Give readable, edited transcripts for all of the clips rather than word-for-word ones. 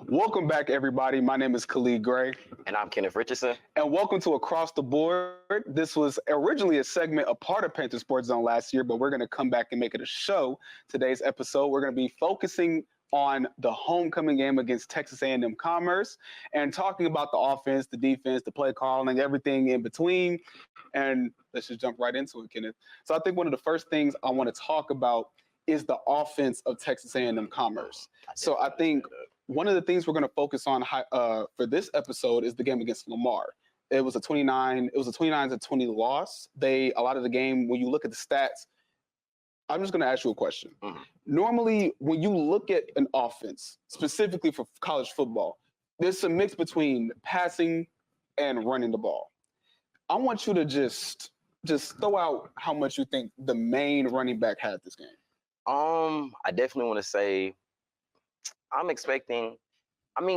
Welcome back, everybody. My name is Khalid Gray. And I'm Kenneth Richardson. And welcome to Across the Board. This was originally a segment, a part of Panthers Sports Zone last year, but we're going to come back and make it a show. Today's episode, we're going to be focusing on the homecoming game against Texas A&M Commerce and talking about the offense, the defense, the play calling, everything in between. And let's just jump right into it, Kenneth. So I think one of the first things I want to talk about is the offense of Texas A&M Commerce. So I think one of the things we're going to focus on for this episode is the game against Lamar. It was a 29-20 loss. A lot of the game, when you look at the stats, I'm just going to ask you a question. Mm-hmm. Normally, when you look at an offense, specifically for college football, there's a mix between passing and running the ball. I want you to just throw out how much you think the main running back had this game. I definitely want to say I'm expecting.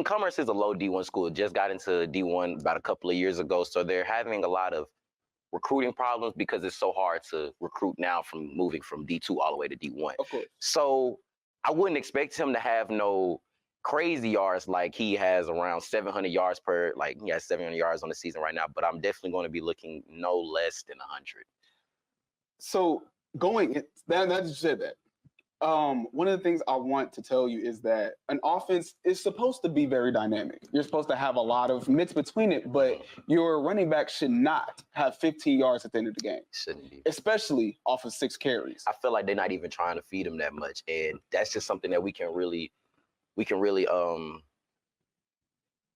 Commerce is a low D1 school. It just got into D1 about a couple of years ago, so they're having a lot of recruiting problems because it's so hard to recruit now from moving from D2 all the way to D1. Of course. So I wouldn't expect him to have no crazy yards like he has around 700 yards he has 700 yards on the season right now, but I'm definitely going to be looking no less than 100. So now that you said that, one of the things I want to tell you is that an offense is supposed to be very dynamic. You're supposed to have a lot of mix between it, but your running back should not have 15 yards at the end of the game. Shouldn't be. Especially off of 6 carries. I feel like they're not even trying to feed him that much, and that's just something that we can really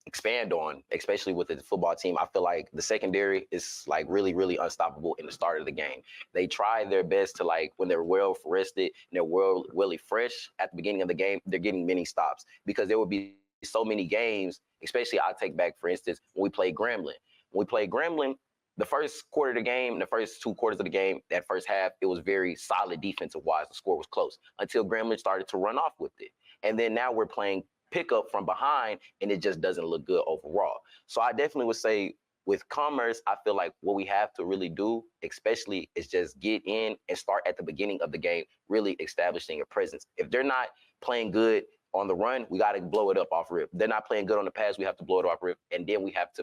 expand on, especially with the football team. I feel like the secondary is like really, really unstoppable in the start of the game. They try their best to, like, when they're well rested and they're really fresh at the beginning of the game, they're getting many stops because there will be so many games, especially I'll take back, for instance, when we played Grambling. When we played Grambling, the first quarter of the game, the first 2 quarters of the game, that first half, it was very solid defensive-wise. The score was close until Grambling started to run off with it. And then now we're playing pick up from behind, and it just doesn't look good overall. So I definitely would say with Commerce, I feel like what we have to really do, especially, is just get in and start at the beginning of the game, really establishing a presence. If they're not playing good on the run, we got to blow it up off rip. If they're not playing good on the pass, we have to blow it off rip, and then we may have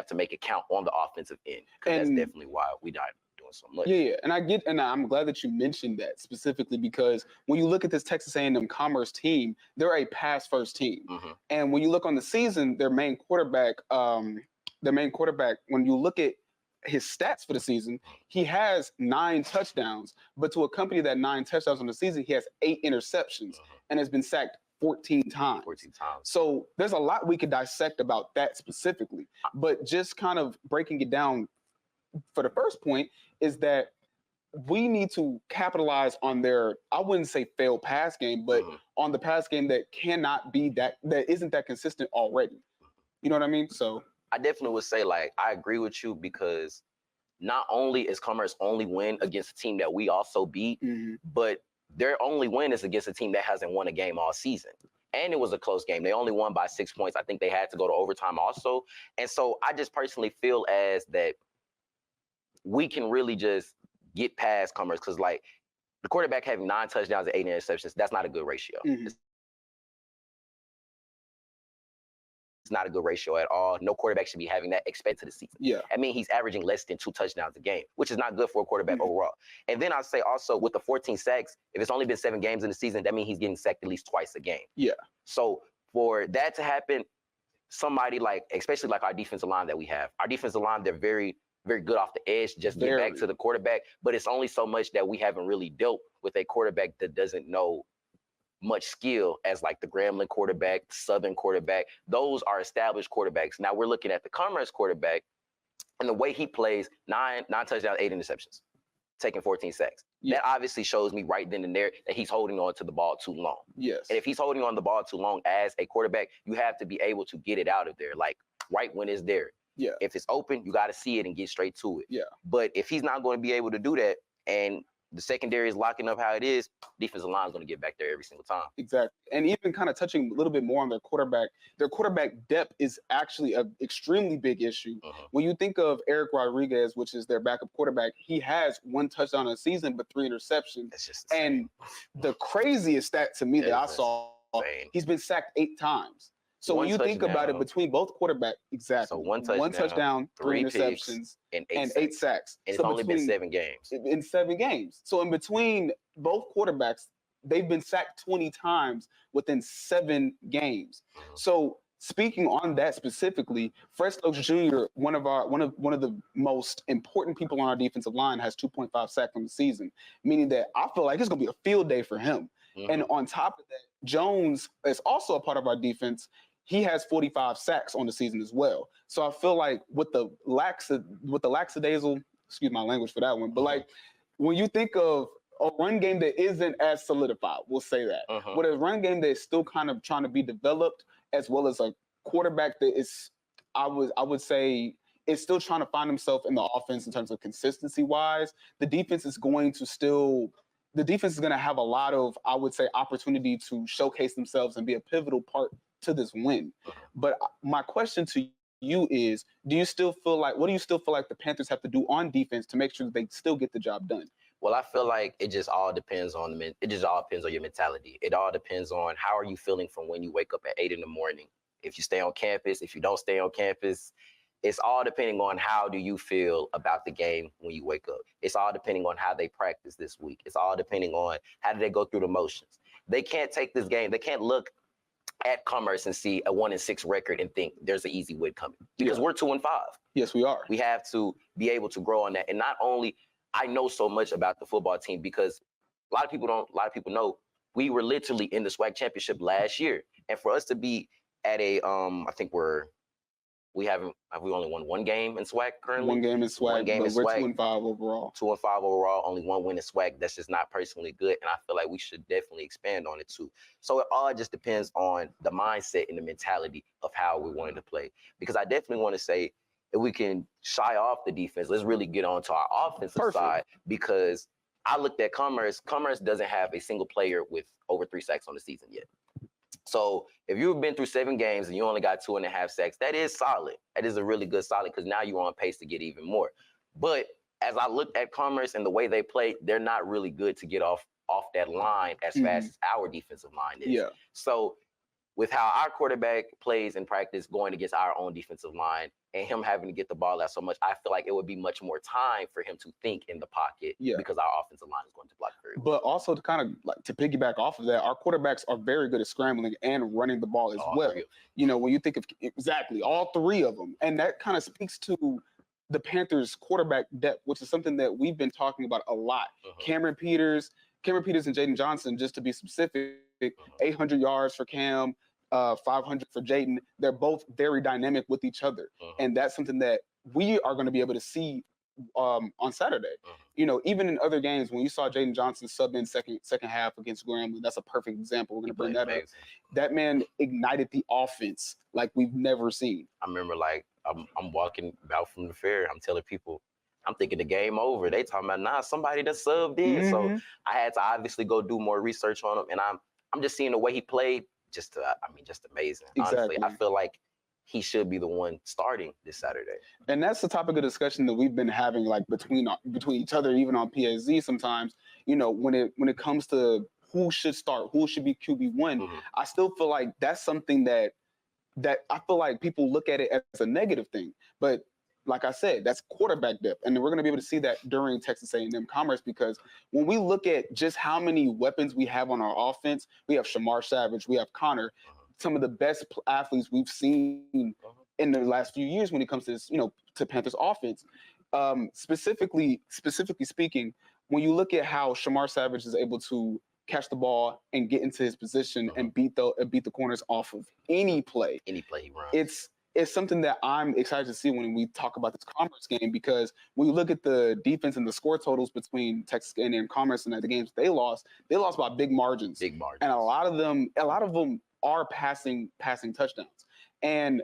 to make it count on the offensive end. Because that's definitely why we not doing so much. Yeah, and I'm glad that you mentioned that specifically because when you look at this Texas A&M Commerce team, they're a pass-first team. Mm-hmm. And when you look on the season, their main quarterback, when you look at his stats for the season, he has 9 touchdowns, but to accompany that 9 touchdowns on the season, he has 8 interceptions and has been sacked 14 times. So there's a lot we could dissect about that specifically, but just kind of breaking it down for the first point is that we need to capitalize on their, I wouldn't say failed pass game, but on the pass game that cannot be that isn't that consistent already. You know what I mean? So I definitely would say, like, I agree with you because not only is Commerce only win against a team that we also beat, but their only win is against a team that hasn't won a game all season. And it was a close game. They only won by 6 points. I think they had to go to overtime also. And so I just personally feel as that we can really just get past Commerce because, like, the quarterback having 9 touchdowns and 8 interceptions, that's not a good ratio. It's not a good ratio at all. No quarterback should be having that expected to the season. Yeah. I mean, he's averaging less than 2 touchdowns a game, which is not good for a quarterback overall. And then I'll say also with the 14 sacks, if it's only been 7 games in the season, that means he's getting sacked at least twice a game. Yeah. So for that to happen, somebody like, especially like our defensive line that we have, our defensive line, they're very, very good off the edge, just get back to the quarterback. But it's only so much that we haven't really dealt with a quarterback that doesn't know much skill as like the Grambling quarterback, Southern quarterback. Those are established quarterbacks. Now we're looking at the Commerce quarterback and the way he plays, 9 touchdowns, 8 interceptions, taking 14 sacks. Yeah. That obviously shows me right then and there that he's holding on to the ball too long. Yes. And if he's holding on the ball too long as a quarterback, you have to be able to get it out of there, like right when it's there. Yeah. If it's open, you got to see it and get straight to it. Yeah. But if he's not going to be able to do that and the secondary is locking up how it is, defensive line is going to get back there every single time. Exactly. And even kind of touching a little bit more on their quarterback depth is actually an extremely big issue. When you think of Eric Rodriguez, which is their backup quarterback, he has 1 touchdown a season, but 3 interceptions. That's just and the craziest stat to me that I saw Insane. he's been sacked 8 times. So One when you think about it, touchdown. between both quarterbacks, exactly. So one One touchdown, 3 picks, interceptions, and and 8 8 sacks. sacks. And So it's only been between 7 games. in 7 games. So in between both quarterbacks, they've been sacked 20 times within 7 games. Mhm. So speaking on that specifically, Fred Stokes Jr., one of the most important people on our defensive line, has 2.5 sacks on the season, meaning that I feel like it's gonna be a field day for him. Mhm. And on top of that, Jones is also a part of our defense. He has 45 sacks on the season as well. So I feel like with the lackadaisical, excuse my language for that one, but like when you think of a run game that isn't as solidified, we'll say that. With a run game that is still kind of trying to be developed, as well as a quarterback that is, I would say, is still trying to find himself in the offense in terms of consistency wise, the defense is going to have a lot of, I would say, opportunity to showcase themselves and be a pivotal part to this win. But my question to you is, what do you still feel like the Panthers have to do on defense to make sure that they still get the job done? Well, I feel like it just all depends on your mentality. It all depends on how are you feeling from when you wake up at 8 in the morning. If you stay on campus, if you don't stay on campus, it's all depending on how do you feel about the game when you wake up. It's all depending on how they practice this week. It's all depending on how do they go through the motions. They can't take this game. They can't look at Commerce and see a 1-6 record and think there's an easy win coming, because we're 2-5. Yes, we are. We have to be able to grow on that. And not only I know so much about the football team because a lot of people know we were literally in the SWAC championship last year. And for us to be at a I think we only won 1 game in SWAC currently. 1 game in SWAC, but we're 2-5 overall. 2-5 overall, only 1 win in SWAC. That's just not personally good. And I feel like we should definitely expand on it too. So it all just depends on the mindset and the mentality of how we wanted to play. Because I definitely want to say, if we can shy off the defense, let's really get on to our offensive side, because I looked at Commerce. Commerce doesn't have a single player with over 3 sacks on the season yet. So if you've been through 7 games and you only got 2.5 sacks, that is solid. That is a really good solid, because now you're on pace to get even more. But as I looked at Commerce and the way they play, they're not really good to get off that line as fast as our defensive line is. Yeah. So with how our quarterback plays in practice going against our own defensive line and him having to get the ball out so much, I feel like it would be much more time for him to think in the pocket, because our offensive line is going to block very well. But also to kind of like to piggyback off of that, our quarterbacks are very good at scrambling and running the ball as well. You know, when you think of exactly all 3 of them, and that kind of speaks to the Panthers quarterback depth, which is something that we've been talking about a lot. Cameron Peters and Jaden Johnson, just to be specific, 800 yards for Cam, 500 for Jaden. They're both very dynamic with each other. And that's something that we are going to be able to see on Saturday. You know, even in other games, when you saw Jaden Johnson sub in second half against Grambling, that's a perfect example. We're going to bring that up. That man ignited the offense like we've never seen. I remember, like, I'm walking out from the fair. I'm telling people, I'm thinking the game over. They talking about, nah, somebody that subbed in. So I had to obviously go do more research on him. And I'm just seeing the way he played. Just amazing. Honestly, I feel like he should be the one starting this Saturday. And that's the topic of discussion that we've been having, like between each other, even on PSZ sometimes. You know, when it comes to who should start, who should be QB1, I still feel like that's something that I feel like people look at it as a negative thing. But like I said, that's quarterback depth, and we're going to be able to see that during Texas A&M Commerce, because when we look at just how many weapons we have on our offense, we have Shamar Savage, we have Connor, some of the best athletes we've seen in the last few years when it comes to this, to Panthers offense. Specifically speaking, when you look at how Shamar Savage is able to catch the ball and get into his position and beat the corners off of any play he runs, it's something that I'm excited to see when we talk about this Commerce game, because when you look at the defense and the score totals between Texas A&M and Commerce and the games they lost by big margins. And a lot of them are passing touchdowns. And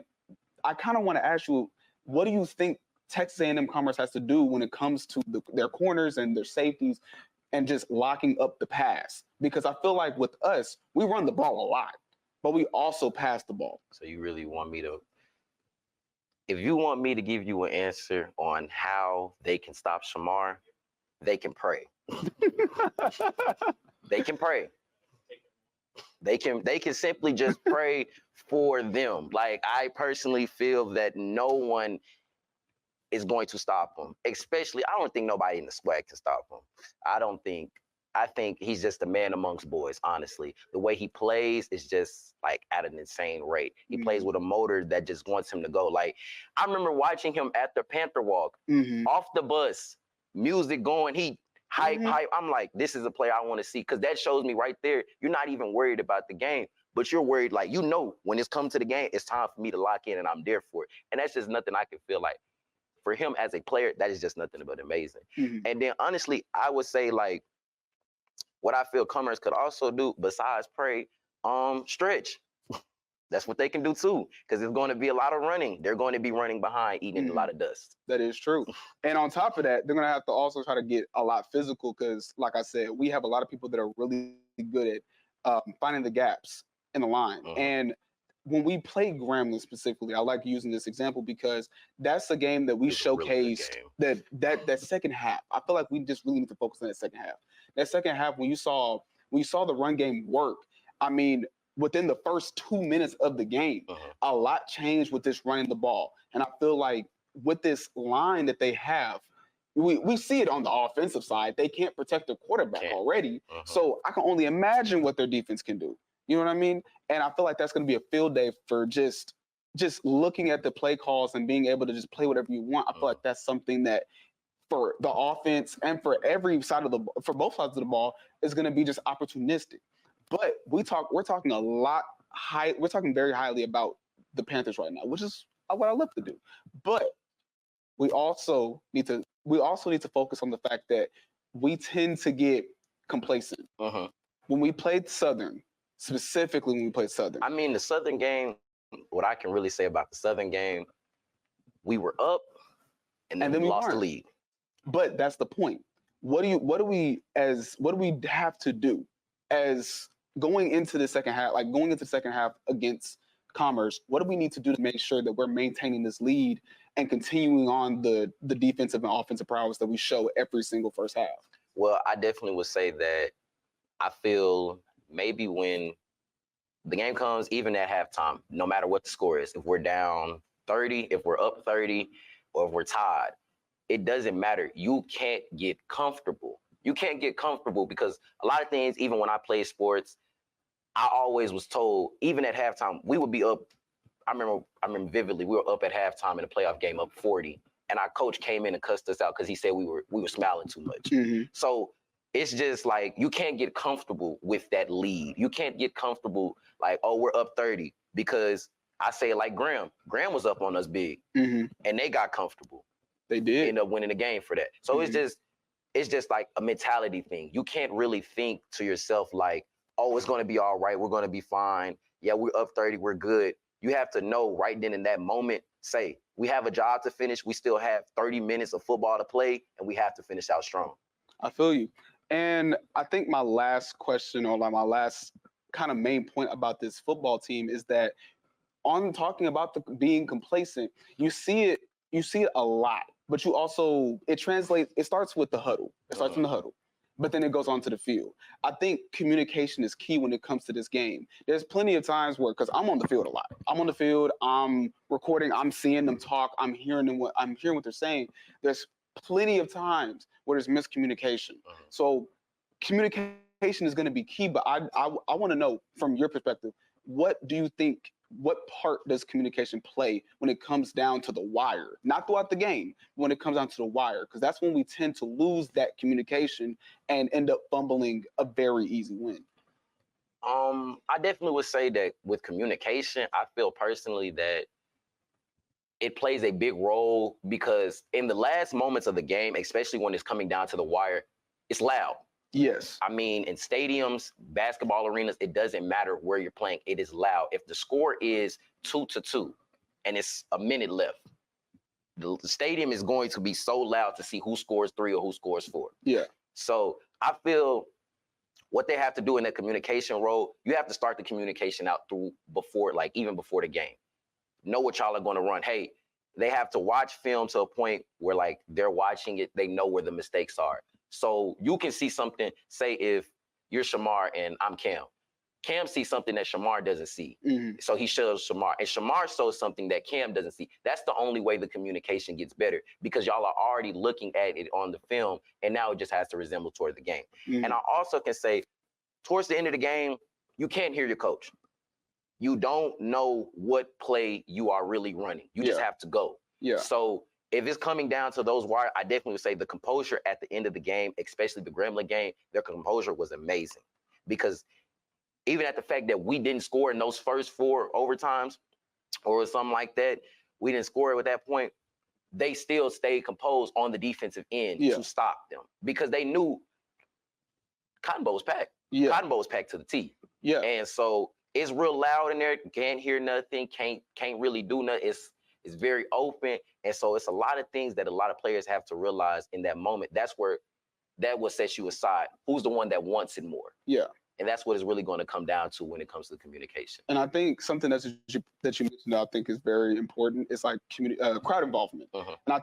I kind of want to ask you, what do you think Texas A&M Commerce has to do when it comes to their corners and their safeties and just locking up the pass? Because I feel like with us, we run the ball a lot, but we also pass the ball. So you really want me to, if you want me to give you an answer on how they can stop Shamar, they can pray. They can pray. They can simply just pray for them. Like, I personally feel that no one is going to stop him. Especially, I don't think nobody in the squad can stop him. I think he's just a man amongst boys, honestly. The way he plays is just like at an insane rate. He plays with a motor that just wants him to go. Like, I remember watching him at the Panther walk, off the bus, music going, he hype. I'm like, this is a play I want to see, because that shows me right there, you're not even worried about the game, but you're worried, like, you know, when it's come to the game, it's time for me to lock in and I'm there for it. And that's just nothing I can feel like. For him as a player, that is just nothing but amazing. And then honestly, I would say, like, what I feel Commerce could also do besides pray, stretch. That's what they can do too, because there's going to be a lot of running. They're going to be running behind, eating a lot of dust. That is true. And on top of that, they're going to have to also try to get a lot physical, because, like I said, we have a lot of people that are really good at finding the gaps in the line. And when we play Grambling specifically, I like using this example because that's a game that we showcased, really that second half. I feel like we just really need to focus on that second half. That second half, when you saw the run game work, I mean, within the first 2 minutes of the game, a lot changed with this running the ball. And I feel like with this line that they have, we see it on the offensive side. They can't protect their quarterback already. So I can only imagine what their defense can do. You know what I mean? And I feel like that's going to be a field day for just looking at the play calls and being able to just play whatever you want. I feel like that's something that for the offense and for every side of for both sides of the ball is going to be just opportunistic. But we're talking we're talking very highly about the Panthers right now, which is what I love to do. But we also need to focus on the fact that we tend to get complacent. When we played Southern, specifically when we played Southern. I mean, the Southern game, what I can really say about the Southern game, we were up and then we lost the lead. But that's the point. What do we have to do as going into the second half against Commerce? What do we need to do to make sure that we're maintaining this lead and continuing on the defensive and offensive prowess that we show every single first half? Well, I definitely would say that I feel maybe when the game comes, even at halftime, no matter what the score is, if we're down 30, if we're up 30, or if we're tied, it doesn't matter. You can't get comfortable. You can't get comfortable because a lot of things, even when I played sports, I always was told, even at halftime, we would be up. I remember vividly, we were up at halftime in a playoff game, up 40, and our coach came in and cussed us out because he said we were smiling too much. So it's just like, you can't get comfortable with that lead. You can't get comfortable like, oh, we're up 30, because I say it like Graham. Graham was up on us big, and they got comfortable. They did end up winning the game for that. So it's just like a mentality thing. You can't really think to yourself like, oh, it's going to be all right. We're going to be fine. Yeah, we're up 30. We're good. You have to know right then in that moment, say, we have a job to finish. We still have 30 minutes of football to play, and we have to finish out strong. I feel you. And I think my last question, or like my last kind of main point about this football team, is that on talking about being complacent, you see it a lot, but you also, it starts with the huddle. It starts from the huddle, but then it goes on to the field. I think communication is key when it comes to this game. There's plenty of times where, because I'm on the field a lot. I'm on the field, I'm recording, I'm seeing them talk, I'm hearing what they're saying. There's plenty of times where there's miscommunication. So communication is going to be key, but I want to know from your perspective, what part does communication play when it comes down to the wire? Not throughout the game, when it comes down to the wire, because that's when we tend to lose that communication and end up fumbling a very easy win. I definitely would say that with communication, I feel personally that it plays a big role, because in the last moments of the game, especially when it's coming down to the wire, it's loud. Yes. I mean, in stadiums, basketball arenas, it doesn't matter where you're playing. It is loud. If the score is 2-2 and it's a minute left, the stadium is going to be so loud to see who scores 3 or who scores 4. Yeah. So I feel what they have to do in that communication role, you have to start the communication out even before the game. Know what y'all are going to run. Hey, they have to watch film to a point where like they're watching it, they know where the mistakes are. So you can see something, say if you're Shamar and I'm Cam, Cam sees something that Shamar doesn't see. Mhm. So he shows Shamar. And Shamar shows something that Cam doesn't see. That's the only way the communication gets better, because y'all are already looking at it on the film, and now it just has to resemble toward the game. Mhm. And I also can say, towards the end of the game, you can't hear your coach. You don't know what play you are really running. You just Yeah. have to go. Yeah. So if it's coming down to those wires, I definitely would say the composure at the end of the game, especially the Gremlin game, their composure was amazing. Because even at the fact that we didn't score in those first 4 overtimes or something like that, we didn't score at that point, they still stayed composed on the defensive end Yeah. to stop them, because they knew Cotton Bowl was packed. Yeah. Cotton Bowl was packed to the T. Yeah. And so it's real loud in there. Can't hear nothing. Can't really do nothing. It's very open. And so it's a lot of things that a lot of players have to realize in that moment. That's where that will set you aside. Who's the one that wants it more? Yeah. And that's what it's really going to come down to when it comes to communication. And I think something that you mentioned, I think is very important. It's like crowd involvement. Uh-huh. And I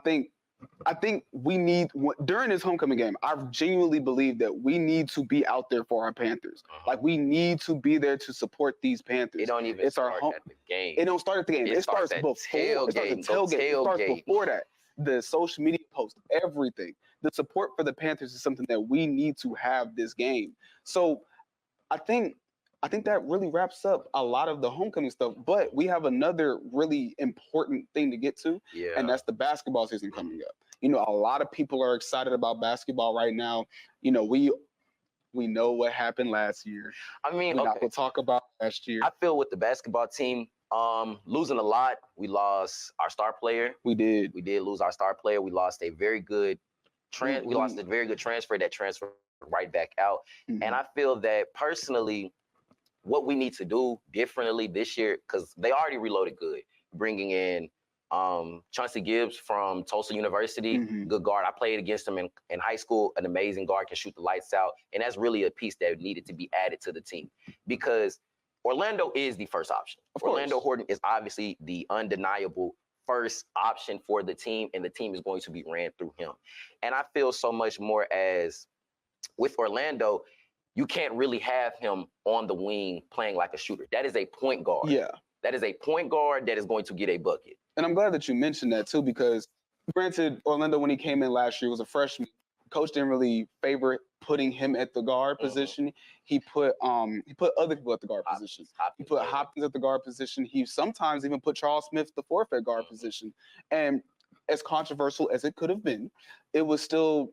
think we need, during this homecoming game, I genuinely believe that we need to be out there for our Panthers. Uh-huh. Like, we need to be there to support these Panthers. It don't even start at the game. It don't start at the game. It starts at before. tailgate. It starts at tailgate. It starts before that. The social media posts, everything. The support for the Panthers is something that we need to have this game. So I think that really wraps up a lot of the homecoming stuff, but we have another really important thing to get to, and that's the basketball season coming up. You know, a lot of people are excited about basketball right now. You know, we know what happened last year. I mean, We're not gonna talk about last year. I feel with the basketball team, losing a lot. We lost our star player. We did lose our star player. We lost a very good we lost a very good transfer that transferred right back out. Mhm. And I feel that personally, what we need to do differently this year, because they already reloaded good, bringing in Chauncey Gibbs from Tulsa University, Mhm. good guard. I played against him in high school, an amazing guard, can shoot the lights out. And that's really a piece that needed to be added to the team, because Orlando is the first option. Orlando Horton is obviously the undeniable first option for the team, and the team is going to be ran through him. And I feel so much more as with Orlando, you can't really have him on the wing playing like a shooter. That is a point guard. Yeah. That is a point guard that is going to get a bucket. And I'm glad that you mentioned that too, because granted, Orlando, when he came in last year, was a freshman. Coach didn't really favor putting him at the guard position. He put other people at the guard position. He put Hopkins at the guard position. He sometimes even put Charles Smith the fourth at guard position. And as controversial as it could have been, it was still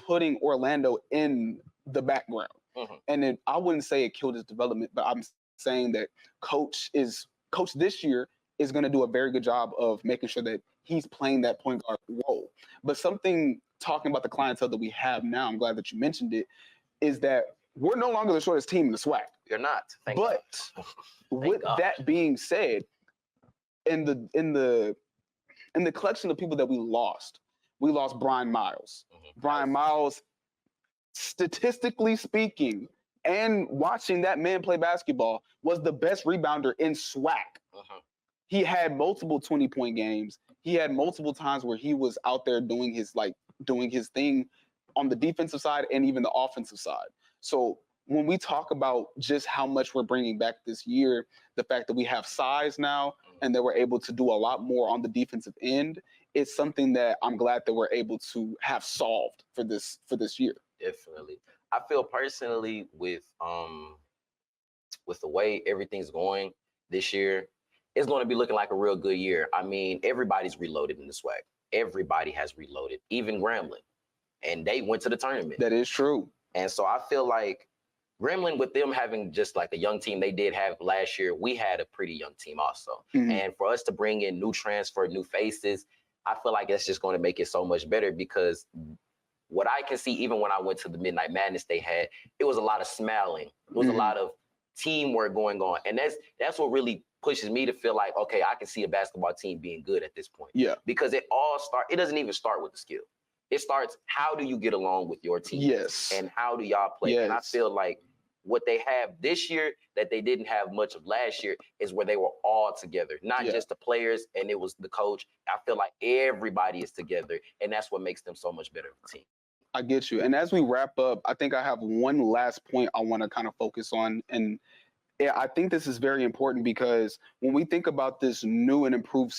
putting Orlando in the background. And I wouldn't say it killed his development, but I'm saying that coach this year is going to do a very good job of making sure that he's playing that point guard role. But talking about the clientele that we have now, I'm glad that you mentioned it, is that we're no longer the shortest team in the SWAC. You're not. But with that being said, in the collection of people that we lost Brian Miles. Brian Miles, statistically speaking, and watching that man play basketball, was the best rebounder in SWAC. He had multiple 20-point games. He had multiple times where he was out there doing his thing on the defensive side and even the offensive side. So when we talk about just how much we're bringing back this year, the fact that we have size now and that we're able to do a lot more on the defensive end, it's something that I'm glad that we're able to have solved for this year. Definitely. I feel personally with the way everything's going this year, it's going to be looking like a real good year. I mean, everybody's reloaded in the SWAC. Everybody has reloaded, even Grambling. And they went to the tournament. That is true. And so I feel like Gremlin, with them having just like a young team they did have last year, we had a pretty young team also. And for us to bring in new transfer, new faces, I feel like it's just going to make it so much better, because what I can see, even when I went to the Midnight Madness they had, it was a lot of smiling. It was a lot of teamwork going on. And that's what really pushes me to feel like, okay, I can see a basketball team being good at this point. Yeah. Because it doesn't even start with the skill. It starts, how do you get along with your team? Yes. And how do y'all play? Yes. And I feel like what they have this year that they didn't have much of last year is where they were all together, not just the players and it was the coach. I feel like everybody is together, and that's what makes them so much better of a team. I get you. And as we wrap up, I think I have one last point I want to kind of focus on. And yeah, I think this is very important because when we think about this new and improved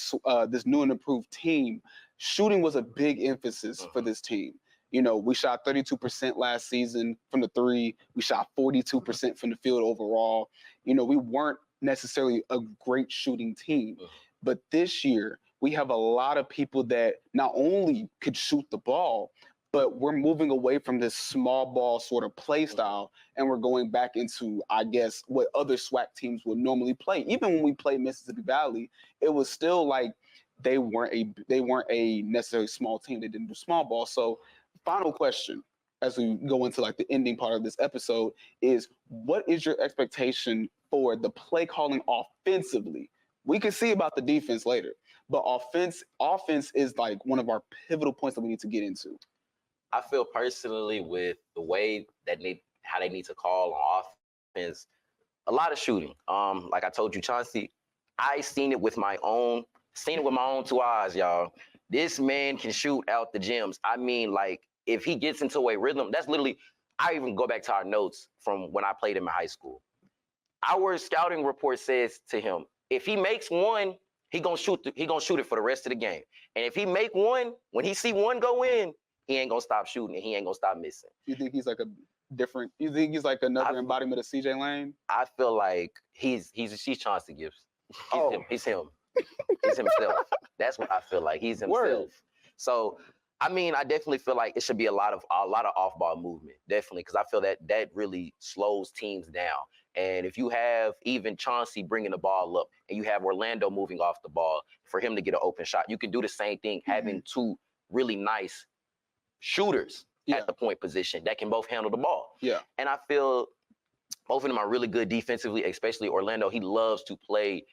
team, shooting was a big emphasis for this team. You know, we shot 32% last season from the three. We shot 42% from the field overall. You know, we weren't necessarily a great shooting team, but this year we have a lot of people that not only could shoot the ball, but we're moving away from this small ball sort of play style, and we're going back into, I guess, what other SWAC teams would normally play. Even when we played Mississippi Valley, it was still like they weren't a necessarily small team. They didn't do small ball. So, final question, as we go into like the ending part of this episode, is what is your expectation for the play calling offensively? We can see about the defense later, but offense is like one of our pivotal points that we need to get into. I feel personally with the way that how they need to call on offense, a lot of shooting. Like I told you, Chauncey, I seen it with my own 2 eyes, y'all. This man can shoot out the gyms. I mean, like if he gets into a rhythm, that's literally. I even go back to our notes from when I played him in high school. Our scouting report says to him, if he makes one, he gonna shoot it for the rest of the game. And if he make one, when he see one go in, he ain't gonna stop shooting and he ain't gonna stop missing. You think he's like you think he's like another embodiment of CJ Lane? I feel like she's Chauncey Gibson. He's him. He's himself. That's what I feel like. He's himself. Word. So I mean, I definitely feel like it should be a lot of off-ball movement, definitely, because I feel that really slows teams down. And if you have even Chauncey bringing the ball up and you have Orlando moving off the ball for him to get an open shot, you can do the same thing, having two really nice shooters at the point position that can both handle the ball. Yeah. And I feel both of them are really good defensively, especially Orlando. He loves to play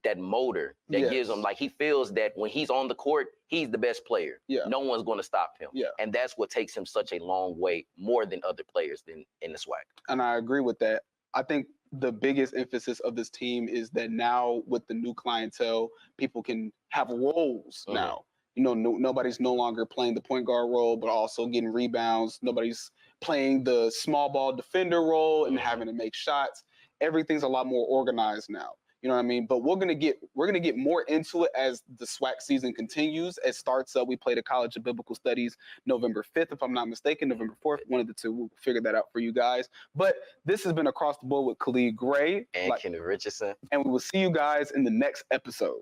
that motor that gives him, like, he feels that when he's on the court, he's the best player. Yeah. No one's going to stop him. Yeah. And that's what takes him such a long way, more than other players in the SWAC. And I agree with that. I think the biggest emphasis of this team is that now with the new clientele, people can have roles now. You know, nobody's no longer playing the point guard role, but also getting rebounds. Nobody's playing the small ball defender role and having to make shots. Everything's a lot more organized now. You know what I mean? But we're gonna get more into it as the SWAC season continues. It starts up. We play the College of Biblical Studies November 5th, if I'm not mistaken, November 4th, one of the two. We'll figure that out for you guys. But this has been Across the Board with Khalid Gray and Kenneth Richardson. And we will see you guys in the next episode.